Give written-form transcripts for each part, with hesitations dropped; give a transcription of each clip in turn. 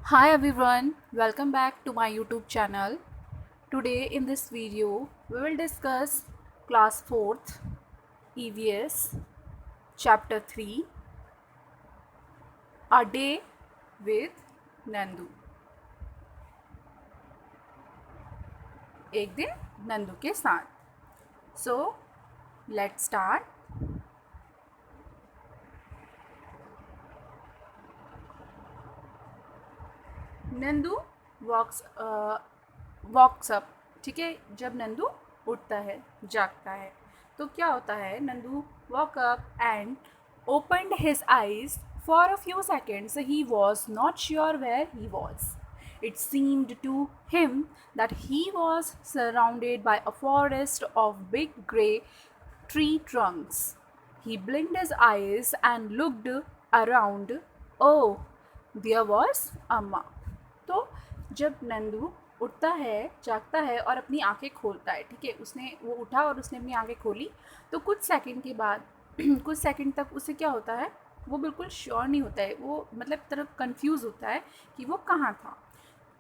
Hi everyone, welcome back to my YouTube channel. Today in this video, we will discuss class 4th EVS chapter 3 A Day with Nandu. एक दिन नंदू के साथ. So, let's start. Nandu wakes up. ठीक है, जब नंदू उठता है, जागता है, तो क्या होता है? Nandu woke up and opened his eyes. For a few seconds he was not sure where he was. It seemed to him that he was surrounded by a forest of big grey tree trunks. He blinked his eyes and looked around. Oh, there was Amma. तो जब नंदू उठता है, जागता है और अपनी आंखें खोलता है, ठीक है, उसने वो उठा और उसने अपनी आंखें खोली, तो कुछ सेकंड के बाद कुछ सेकंड तक उसे क्या होता है, वो बिल्कुल श्योर नहीं होता है, वो मतलब तरफ कंफ्यूज होता है कि वो कहाँ था.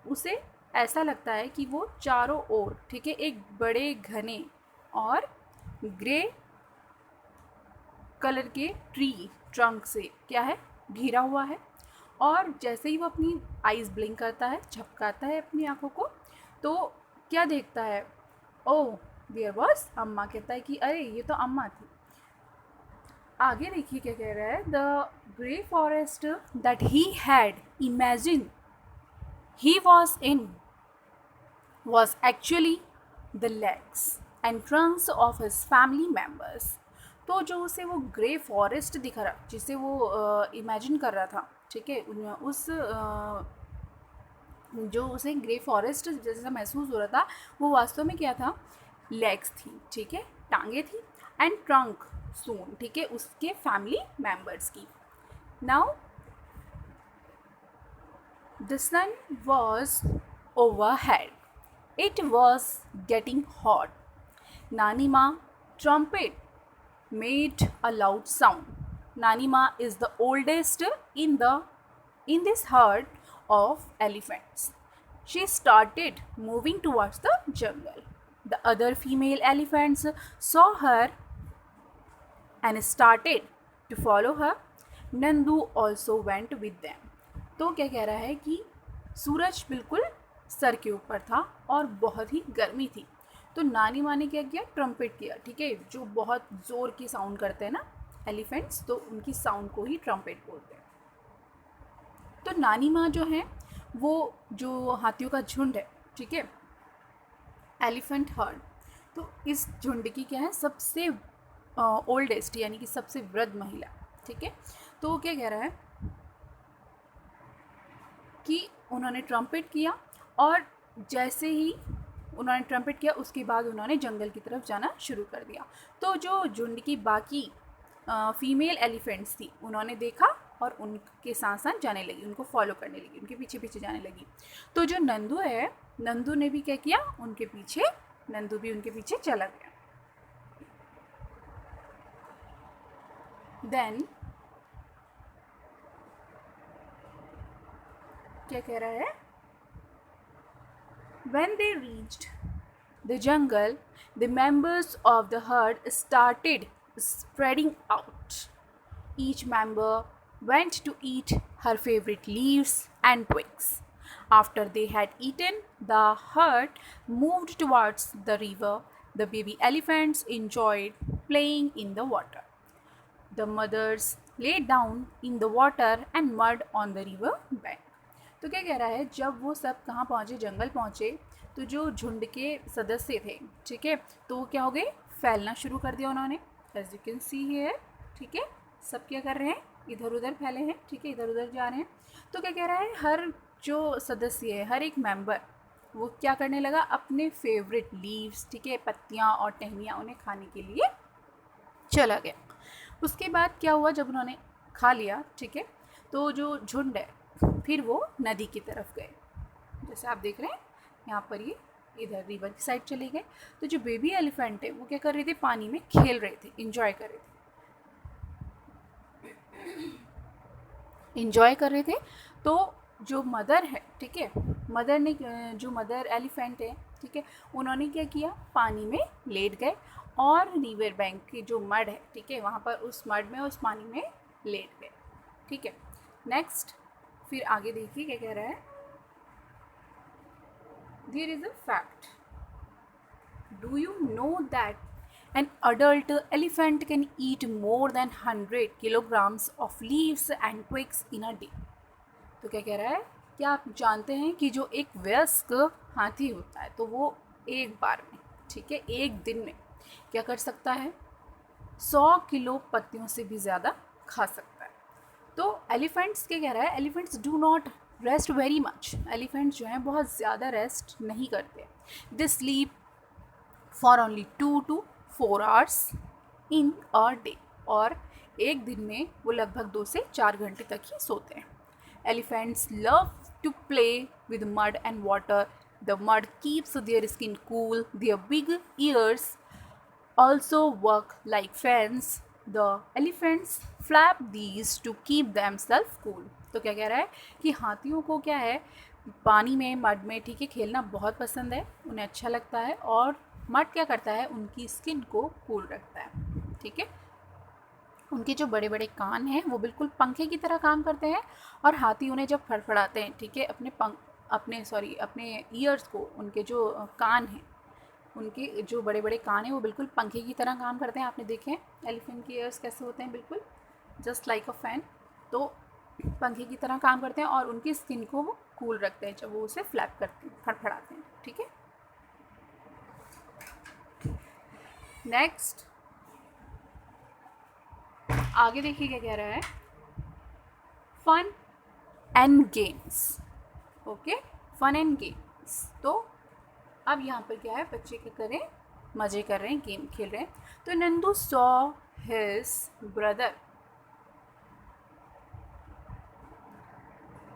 उसे ऐसा लगता है कि वो चारों ओर, ठीक है, एक बड़े घने और ग्रे कलर के ट्री ट्रंक से क्या है, घिरा हुआ है. और जैसे ही वो अपनी आईज ब्लिंक करता है, झपकाता है अपनी आंखों को, तो क्या देखता है? ओह, देयर वॉज अम्मा. कहता है कि अरे ये तो अम्मा थी. आगे देखिए क्या कह रहा है. The grey forest that he had imagine he was in was actually the legs and trunks of his family members. तो जो उसे वो ग्रे फॉरेस्ट दिख रहा, जिसे वो इमेजिन कर रहा था, ठीक है, उस जो उसे ग्रे फॉरेस्ट जैसा महसूस हो रहा था, वो वास्तव में क्या था? लेग्स थी, ठीक है, टांगे थी. एंड ट्रंक, सून, ठीक है, उसके फैमिली मेम्बर्स की. Now the sun was overhead. It was getting hot. Nanima trumpet made a loud sound. Nanima is the oldest in this herd of elephants. She started moving towards the jungle. The other female elephants saw her and started to follow her. Nandu also went with them. तो क्या कह रहा है कि सूरज बिल्कुल sir के ऊपर था और बहुत ही गर्मी थी. तो नानी माँ ने क्या किया? ट्रम्पेट किया, ठीक है, जो बहुत ज़ोर की साउंड करते हैं ना एलिफेंट्स, तो उनकी साउंड को ही ट्रम्पेट बोलते हैं. तो नानी माँ जो है, वो जो हाथियों का झुंड है, ठीक है, एलिफेंट हर्ड, तो इस झुंड की क्या है? सबसे ओल्डेस्ट यानी कि सबसे वृद्ध महिला, ठीक है. तो वो क्या कह रहा है कि उन्होंने ट्रम्पेट किया, और जैसे ही उन्होंने ट्रम्पेट किया, उसके बाद उन्होंने जंगल की तरफ जाना शुरू कर दिया. तो जो झुंड की बाकी फीमेल एलिफेंट्स थी, उन्होंने देखा और उनके साथ साथ जाने लगी, उनको फॉलो करने लगी, उनके पीछे पीछे जाने लगी. तो जो नंदू है, नंदू ने भी क्या किया? उनके पीछे, नंदू भी उनके पीछे चला गया. देन क्या कह रहा है? When they reached the jungle, the members of the herd started spreading out. Each member went to eat her favorite leaves and twigs. After they had eaten, the herd moved towards the river. The baby elephants enjoyed playing in the water. The mothers lay down in the water and mud on the river bank. तो क्या कह रहा है? जब वो सब कहाँ पहुँचे? जंगल पहुँचे. तो जो झुंड के सदस्य थे, ठीक है, तो वो क्या हो गए? फैलना शुरू कर दिया उन्होंने. As you can see here, ठीक है, सब क्या कर रहे हैं? इधर उधर फैले हैं, ठीक है, इधर उधर जा रहे हैं. तो क्या कह रहा है? हर जो सदस्य है, हर एक मेंबर, वो क्या करने लगा? अपने फेवरेट लीव्स, ठीक है, पत्तियाँ और टहनियाँ उन्हें खाने के लिए चला गया. उसके बाद क्या हुआ? जब उन्होंने खा लिया, ठीक है, तो जो झुंड है, फिर वो नदी की तरफ गए. जैसे आप देख रहे हैं यहाँ पर, ये इधर रिवर की साइड चले गए. तो जो बेबी एलिफेंट है, वो क्या कर रहे थे? पानी में खेल रहे थे, इंजॉय कर रहे थे, इंजॉय कर रहे थे. तो जो मदर है, ठीक है, मदर ने, जो मदर एलिफेंट है, ठीक है, उन्होंने क्या किया, पानी में लेट गए और रिवर बैंक की जो मड है, ठीक है, वहाँ पर उस मड में, उस पानी में लेट गए, ठीक है। नेक्स्ट, फिर आगे देखिए क्या कह रहा है। There is a fact, do you know that an adult elephant can eat more than 100 kilograms of leaves and twigs in a day। तो क्या कह रहा है, क्या आप जानते हैं कि जो एक वयस्क हाथी होता है तो वो एक बार में, ठीक है, एक दिन में क्या कर सकता है, 100 किलो पत्तियों से भी ज़्यादा खा सकता है। तो एलिफेंट्स क्या कह रहा है, elephants do not rest very much, elephants जो हैं बहुत ज़्यादा रेस्ट नहीं करते, they sleep for only 2 to 4 hours in a day, और एक दिन में वो लगभग 2 से 4 घंटे तक ही सोते हैं। Elephants love to play with mud and water, the mud keeps their skin cool, their big ears also work like fans, the elephants flap these to keep themselves cool। तो क्या कह रहा है कि हाथियों को क्या है, पानी में, मड में, ठीक है, खेलना बहुत पसंद है, उन्हें अच्छा लगता है, और मड क्या करता है, उनकी स्किन को कूल रखता है, ठीक है। उनके जो बड़े बड़े कान हैं वो बिल्कुल पंखे की तरह काम करते हैं, और हाथी उन्हें जब फड़फड़ाते हैं, ठीक है, अपने ईयर्स को, उनके जो कान हैं, उनके जो बड़े बड़े कान हैं वो बिल्कुल पंखे की तरह काम करते हैं। आपने देखे हैं एलिफेंट के ईयर्स कैसे होते हैं, बिल्कुल जस्ट लाइक अ फैन, तो पंखे की तरह काम करते हैं, और उनकी स्किन को वो कूल रखते हैं जब वो उसे फ्लैप करते हैं, फड़फड़ाते हैं, ठीक है। नेक्स्ट, आगे देखिए क्या कह रहा है, fun and games, okay, fun and games. तो अब यहाँ पर क्या है, बच्चे क्या करें, मज़े कर रहे हैं, गेम खेल रहे हैं। तो Nandu saw his brother,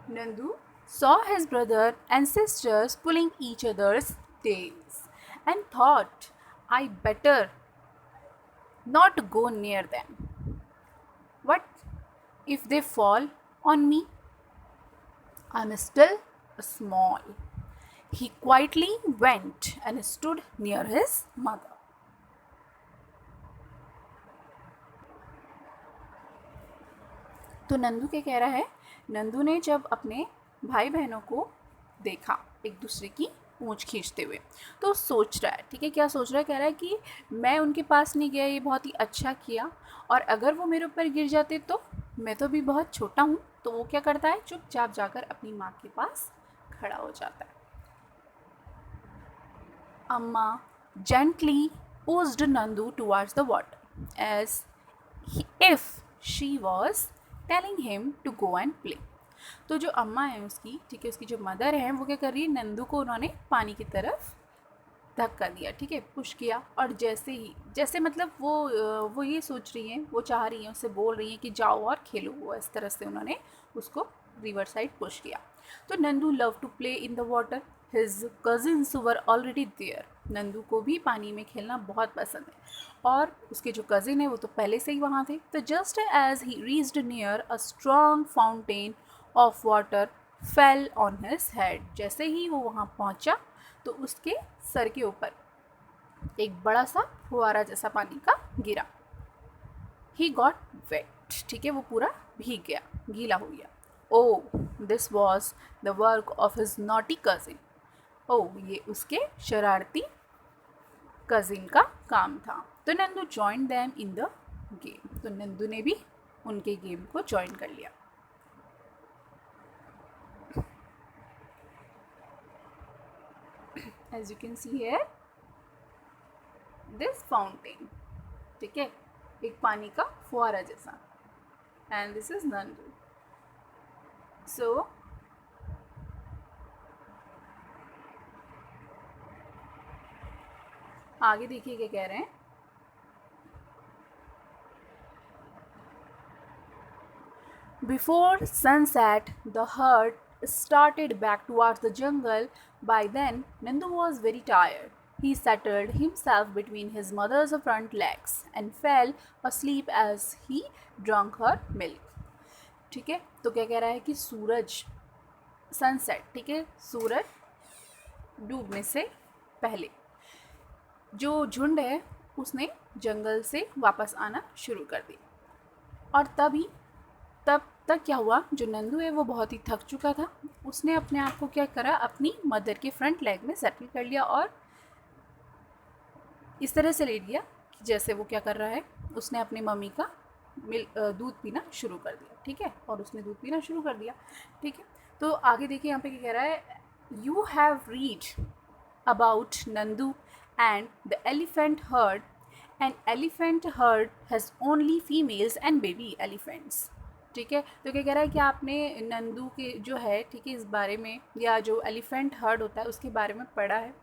Nandu saw his brother and sisters pulling each other's tails and thought, I better not go near them. What if they fall on me? I'm still small. He quietly went and stood near his mother. तो नंदू क्या कह रहा है, नंदू ने जब अपने भाई बहनों को देखा एक दूसरे की पूंछ खींचते हुए, तो सोच रहा है, ठीक है, क्या सोच रहा है, कह रहा है कि मैं उनके पास नहीं गया, ये बहुत ही अच्छा किया, और अगर वो मेरे ऊपर गिर जाते तो मैं तो भी बहुत छोटा हूँ। तो वो क्या करता है, चुपचाप जाकर अपनी माँ के पास खड़ा हो जाता है। अम्मा gently pushed Nandu towards the water as if she was telling him to go and play। तो जो अम्मा है उसकी, ठीक है, उसकी जो मदर है वो क्या कर रही है, नंदू को उन्होंने पानी की तरफ धक्का दिया, ठीक है, पुश किया, और जैसे मतलब वो ये सोच रही हैं, वो चाह रही हैं, उससे बोल रही हैं कि जाओ और खेलो, वो इस तरह से उन्होंने उसको रिवर साइड पुश किया। तो Nandu love to play in the water, his cousins were already there. Nandu को भी पानी में खेलना बहुत पसंद है, और उसके जो कज़िन है वो तो पहले से ही वहाँ थे। तो just as he reached near a strong fountain of water fell on his head, जैसे ही वो वहाँ पहुँचा तो उसके सर के ऊपर एक बड़ा सा फुहारा जैसा पानी का गिरा। ही गॉट वेट, ठीक है, वो पूरा भीग गया, गीला हो गया। Oh this was the work of his naughty cousin, oh ये उसके शरारती कजिन का काम था। तो Nandu join them in the game, तो नंदू ने भी उनके गेम को ज्वाइन कर लिया। As you can see here, this fountain, ठीक है, एक पानी का फुहारा जैसा, and this is Nandu। So आगे देखिए क्या कह रहे हैं, Before sunset, the herd started back towards the jungle. By then, Nandu was very tired. He settled himself between his mother's front legs and fell asleep as he drank her milk। ठीक है, तो क्या कह रहा है कि सूरज sunset, ठीक है, सूरज डूबने से पहले जो झुंड है उसने जंगल से वापस आना शुरू कर दिया। और तब तक क्या हुआ, जो नंदू है वो बहुत ही थक चुका था। उसने अपने आप को क्या करा, अपनी मदर के फ्रंट लेग में सेटल कर लिया और इस तरह से ले लिया कि जैसे वो क्या कर रहा है, उसने अपनी मम्मी का दूध पीना शुरू कर दिया, ठीक है, और उसने दूध पीना शुरू कर दिया, ठीक है। तो आगे देखिए यहाँ पे क्या कह रहा है, you have read about Nandu and the elephant heard, an elephant heard has only females and baby elephants, ठीक है। तो क्या कह रहा है कि आपने नंदू के जो है, ठीक है, इस बारे में, या जो एलिफेंट हर्ड होता है उसके बारे में पढ़ा है।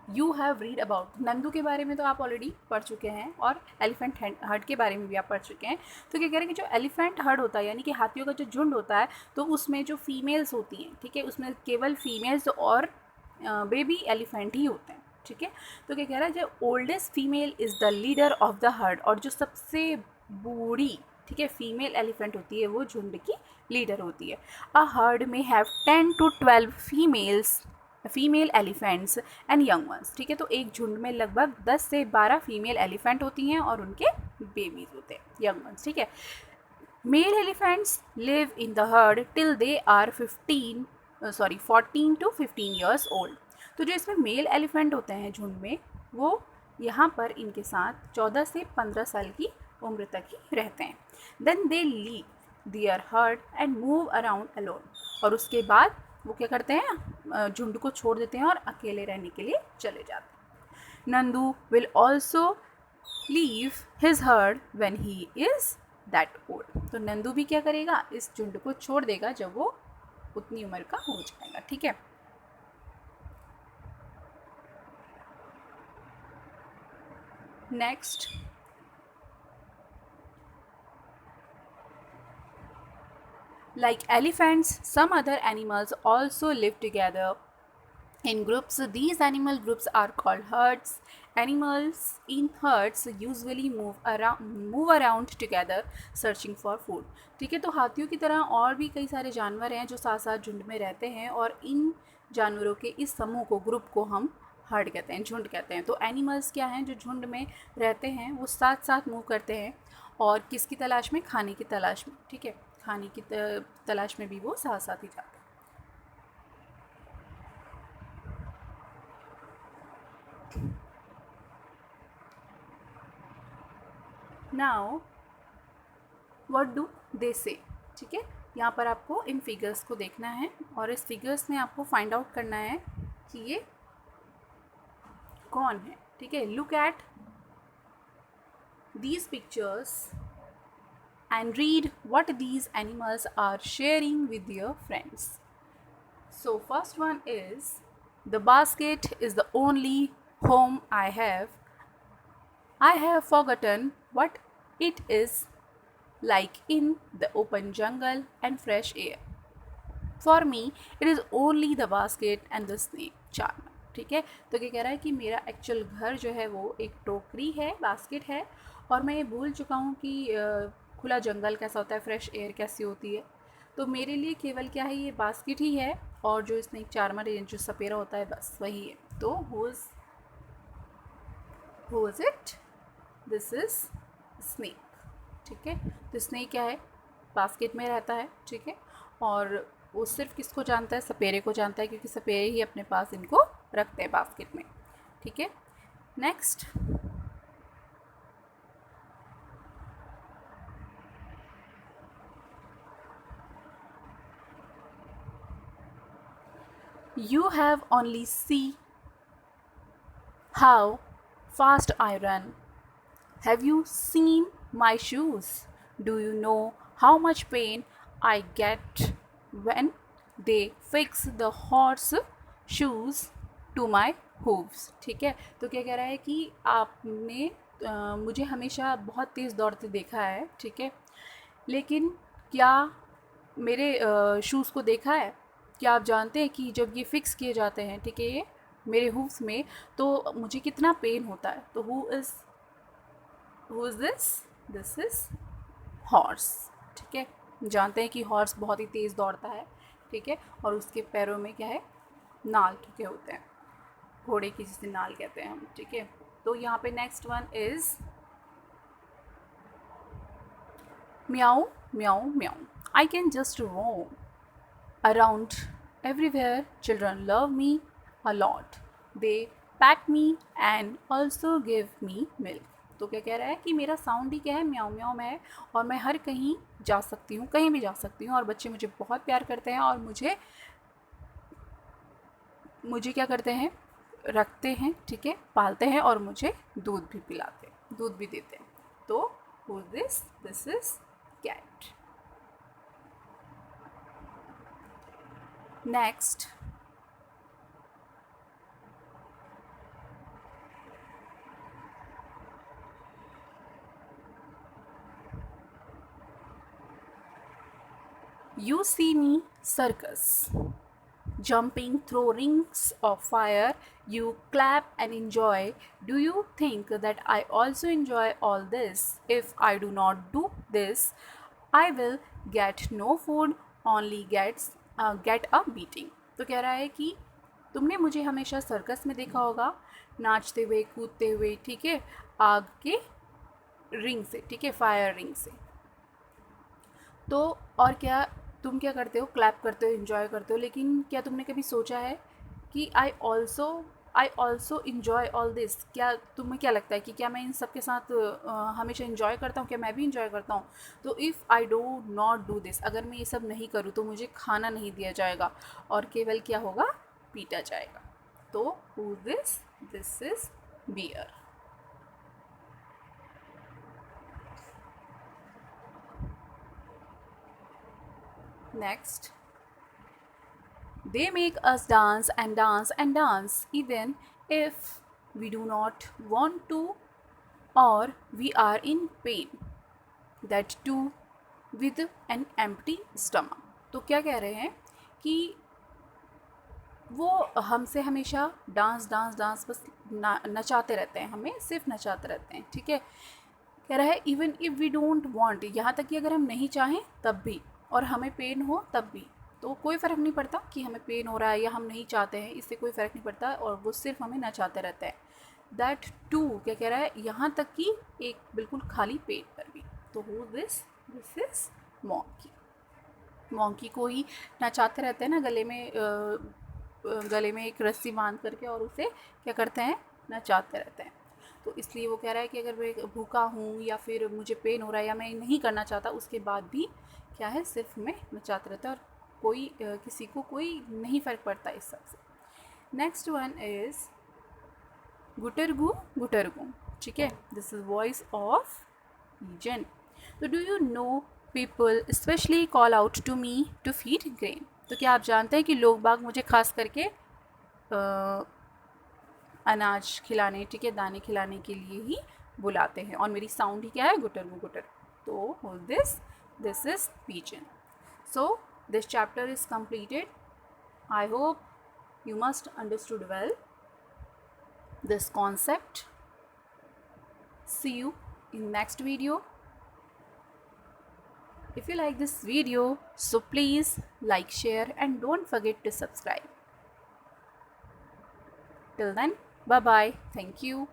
You have read about, Nandu के बारे में तो आप ऑलरेडी पढ़ चुके हैं और एलिफेंट हर्ड के बारे में भी आप पढ़ चुके हैं। तो क्या कह रहे हैं कि जो एलिफेंट हर्ड होता है, यानी कि हाथियों का जो झुंड होता है, तो उसमें जो फीमेल्स होती हैं, ठीक है, उसमें केवल फीमेल्स और बेबी एलिफेंट ही होते हैं, ठीक है। तो क्या कह रहा है, जो oldest female is the leader of the heard, और जो सबसे बूढ़ी, ठीक है, फीमेल एलिफेंट होती है वो झुंड की लीडर होती है। अ हर्ड में have 10 to 12 female elephants and young ones, ठीक है। तो एक झुंड में लगभग 10 से 12 फीमेल एलिफेंट होती हैं और उनके बेबीज होते हैं, यंग वंस, ठीक है। Male elephants live in the herd till they are 14 to 15 years old. तो जो इसमें मेल एलिफेंट होते हैं झुंड में, वो यहाँ पर इनके साथ 14 से 15 साल की उम्र तक ही रहते हैं। Then they leave their herd and move around alone, और उसके बाद वो क्या करते हैं, झुंड को छोड़ देते हैं और अकेले रहने के लिए चले जाते हैं। Nandu will also leave his heard when he is that old. तो नंदू भी क्या करेगा, इस झुंड को छोड़ देगा जब वो उतनी उम्र का हो जाएगा, ठीक है। Next, like elephants, some other animals also live together in groups. These animal groups are called herds. Animals in herds usually move around together searching for food, ठीक है। तो हाथियों की तरह और भी कई सारे जानवर हैं जो साथ साथ झुंड में रहते हैं, और इन जानवरों के इस समूह को, ग्रुप को हम हर्ड कहते हैं, झुंड कहते हैं। तो एनिमल्स क्या हैं, जो झुंड में रहते हैं, वो साथ साथ मूव करते हैं, और किसकी तलाश में, खाने की तलाश में, ठीक है, खाने की तलाश में भी वो साथ साथ ही जाते हैं। नाउ व्हाट डू दे से, ठीक है। यहाँ पर आपको इन फिगर्स को देखना है और इस फिगर्स में आपको फाइंड आउट करना है कि ये कौन है, ठीक है। Look at these pictures and read what these animals are sharing with their friends. So first one is, the basket is the only home I have. I have forgotten what it is like in the open jungle and fresh air. For me it is only the basket and the snake charmer, ठीक है। तो क्या कह रहा है कि मेरा actual घर जो है वो एक टोकरी है, बास्केट है, और मैं ये भूल चुका हूँ कि खुला जंगल कैसा होता है, फ्रेश एयर कैसी होती है। तो मेरे लिए केवल क्या है, ये बास्केट ही है, और जो स्नेक चार्मर है, जो सपेरा होता है, बस वही है। तो who is it, this is snake, ठीक है। तो स्नेक क्या है, बास्केट में रहता है, ठीक है, और वो सिर्फ किसको जानता है, सपेरे को जानता है, क्योंकि सपेरे ही अपने पास इनको रखते हैं बास्केट में, ठीक है। Next, you have only see how fast I run. Have you seen my shoes? Do you know how much pain I get when they fix the horse shoes to my hooves, ठीक है। तो क्या कह रहा है कि आपने मुझे हमेशा बहुत तेज़ दौड़ते देखा है, ठीक है, लेकिन क्या मेरे शूज़ को देखा है? क्या आप जानते हैं कि जब ये फ़िक्स किए जाते हैं, ठीक है, ये मेरे हूव्स में, तो मुझे कितना पेन होता है। तो who is this is horse, ठीक है। जानते हैं कि हॉर्स बहुत ही तेज़ दौड़ता है, ठीक है, और उसके पैरों में क्या है, नाल ठुके होते हैं, घोड़े की जिसे नाल कहते हैं हम, ठीक है। तो यहाँ पे next one is meow meow meow, I can just roam around everywhere. Children love me a lot. They pat me and also give me milk. तो क्या कह रहा है कि मेरा साउंड ही क्या है, म्याऊ म्याऊ में है, और मैं हर कहीं जा सकती हूँ, कहीं भी जा सकती हूँ, और बच्चे मुझे बहुत प्यार करते हैं और मुझे मुझे क्या करते हैं, रखते हैं, ठीक है, पालते हैं, और मुझे दूध भी पिलाते हैं, दूध भी देते हैं। तो who is this? This is cat. Next, you see me circus, jumping through rings of fire. You clap and enjoy. Do you think that I also enjoy all this? If I do not do this, I will get no food, only get a beating. तो कह रहा है कि तुमने मुझे हमेशा circus में देखा होगा, नाचते हुए, कूदते हुए, ठीक है, आग के रिंग से, ठीक है, फायर रिंग से। तो और क्या, तुम क्या करते हो, क्लैप करते हो, इन्जॉय करते हो, लेकिन क्या तुमने कभी सोचा है कि I also enjoy all this? क्या तुम्हें क्या लगता है कि क्या मैं इन सब के साथ हमेशा इन्जॉय करता हूँ, क्या मैं भी इन्जॉय करता हूँ? तो if I do not do this, अगर मैं ये सब नहीं करूँ तो मुझे खाना नहीं दिया जाएगा और केवल क्या होगा, पीटा जाएगा। तो who this? This is bear. Next, they make us dance and dance and dance, even if we do not want to or we are in pain. That too with an empty stomach. तो क्या कह रहे हैं कि वो हमसे हमेशा dance dance dance बस नचाते रहते हैं, हमें सिर्फ नचाते रहते हैं, ठीक है। कह रहा है even if we don't want, यहाँ तक कि अगर हम नहीं चाहें तब भी, और हमें पेन हो तब भी, तो कोई फ़र्क नहीं पड़ता कि हमें पेन हो रहा है या हम नहीं चाहते हैं, इससे कोई फ़र्क नहीं पड़ता, और वो सिर्फ हमें नचाते रहता है। दैट टू क्या कह रहा है, यहाँ तक कि एक बिल्कुल खाली पेट पर भी। तो who this? This is monkey. Monkey को ही नचाते रहते हैं ना, गले में एक रस्सी बांध करके, और उसे क्या करते हैं, नचाते रहते हैं। तो इसलिए वो कह रहा है कि अगर मैं भूखा हूँ या फिर मुझे पेन हो रहा है या मैं नहीं करना चाहता, उसके बाद भी क्या है, सिर्फ मैं नचाते रहता है, और कोई किसी को कोई नहीं फ़र्क पड़ता इस सब से। नेक्स्ट वन इज़ गुटरगू गुटरगू, ठीक है, this is voice of pigeon. तो do you know people specially call out to me to feed grain? तो क्या आप जानते हैं कि लोग बाग मुझे खास करके अनाज खिलाने, ठीक है, दाने खिलाने के लिए ही बुलाते हैं, और मेरी साउंड ही क्या है, गुटरगू गुटर। तो this is pigeon. So this chapter is completed. I hope you must understood well this concept. See you in next video. If you like this video, so please like, share and don't forget to subscribe. Till then, bye bye. Thank you.